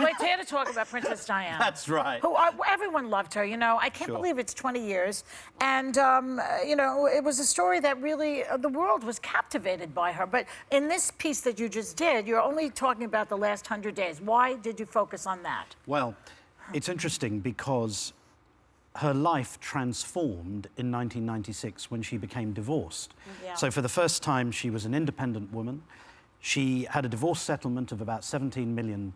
we're here to talk about Princess Diana. That's right. Who everyone loved her, you know. I can't believe it's 20 years. And, you know, it was a story that really, the world was captivated by her. But in this piece that you just did, you're only talking about the last 100 days. Why did you focus on that? Well, it's interesting because her life transformed in 1996 when she became divorced. Yeah. So for the first time, she was an independent woman. She had a divorce settlement of about £17 million,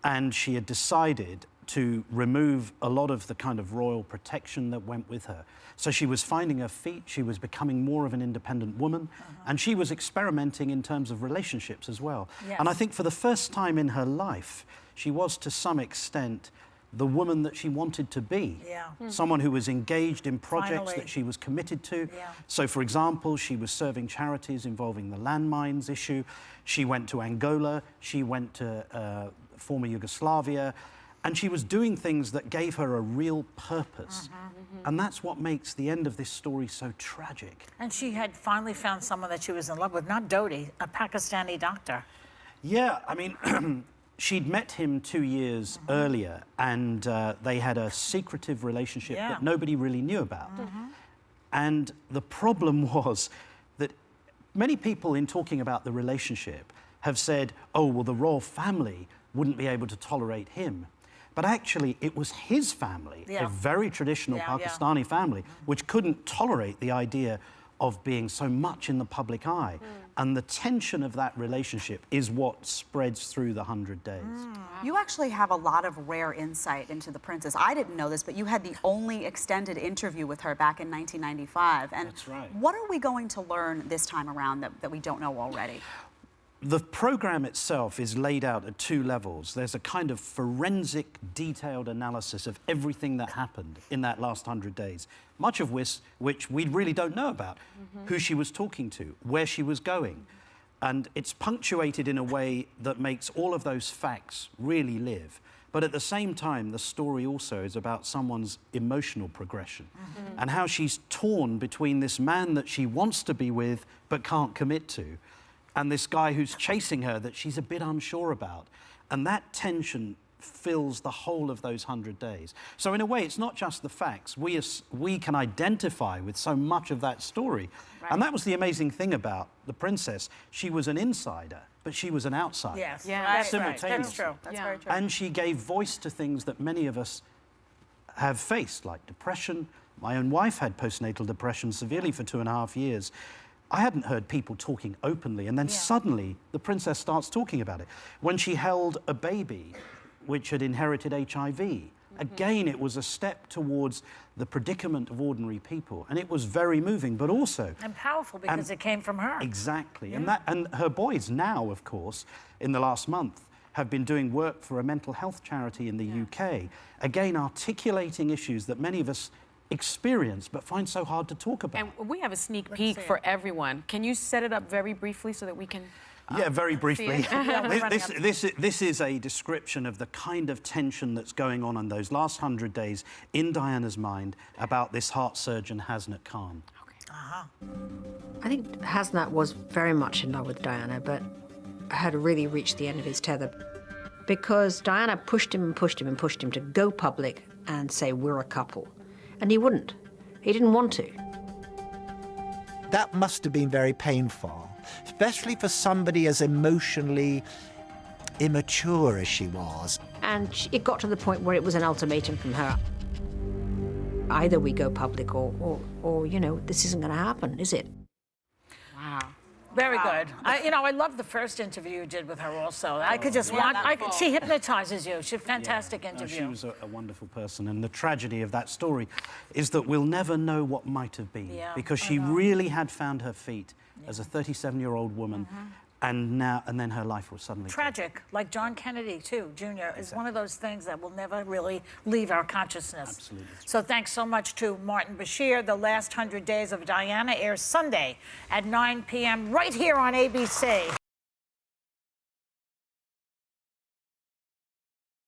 and she had decided to remove a lot of the kind of royal protection that went with her. So she was finding her feet, she was becoming more of an independent woman, and she was experimenting in terms of relationships as well. Yes. And I think for the first time in her life, she was to some extent the woman that she wanted to be. Yeah. Someone who was engaged in projects that she was committed to. Yeah. So, for example, she was serving charities involving the landmines issue. She went to Angola. She went to former Yugoslavia. And she was doing things that gave her a real purpose. And that's what makes the end of this story so tragic. And she had finally found someone that she was in love with, not Dodi, a Pakistani doctor. Yeah, I mean, she'd met him 2 years earlier, and they had a secretive relationship that nobody really knew about. And the problem was that many people, in talking about the relationship, have said, oh, well, the royal family wouldn't be able to tolerate him. But actually, it was his family, a very traditional Pakistani family, which couldn't tolerate the idea of being so much in the public eye. And the tension of that relationship is what spreads through the 100 days. You actually have a lot of rare insight into the princess. I didn't know this, but you had the only extended interview with her back in 1995. And that's right. What are we going to learn this time around that we don't know already? The program itself is laid out at 2 levels. There's a kind of forensic, detailed analysis of everything that happened in that last 100 days, much of which we really don't know about. Who she was talking to, where she was going. And it's punctuated in a way that makes all of those facts really live. But at the same time, the story also is about someone's emotional progression and how she's torn between this man that she wants to be with but can't commit to, and this guy who's chasing her that she's a bit unsure about. And that tension fills the whole of those 100 days. So in a way, it's not just the facts. We can identify with so much of that story. Right. And that was the amazing thing about the princess. She was an insider, but she was an outsider. Yes, that's right. That's true. That's very true. And she gave voice to things that many of us have faced, like depression. My own wife had postnatal depression severely for 2.5 years. I hadn't heard people talking openly, and then suddenly the princess starts talking about it. When she held a baby which had inherited HIV, again, it was a step towards the predicament of ordinary people, and it was very moving, but also... And powerful, because it came from her. Exactly, and her boys now, of course, in the last month, have been doing work for a mental health charity in the UK, again, articulating issues that many of us experience but find so hard to talk about. And we have a sneak peek for everyone. Can you set it up very briefly so that we can yeah, very briefly. This is a description of the kind of tension that's going on in those last 100 days in Diana's mind about this heart surgeon, Hasnat Khan. I think Hasnat was very much in love with Diana, but had really reached the end of his tether because Diana pushed him and pushed him and pushed him to go public and say, we're a couple. And he wouldn't. He didn't want to. That must have been very painful, especially for somebody as emotionally immature as she was. And it got to the point where it was an ultimatum from her. Either we go public or you know, this isn't going to happen, is it? Wow. Very good. I love the first interview you did with her also. I could just watch. She hypnotizes you. She's a fantastic interview. She was a wonderful person. And the tragedy of that story is that we'll never know what might have been because she really had found her feet as a 37-year-old woman. And then her life was suddenly tragic, like John Kennedy, too, Jr. is one of those things that will never really leave our consciousness. Absolutely. So thanks so much to Martin Bashir. The Last 100 Days of Diana airs Sunday at 9 p.m. right here on ABC.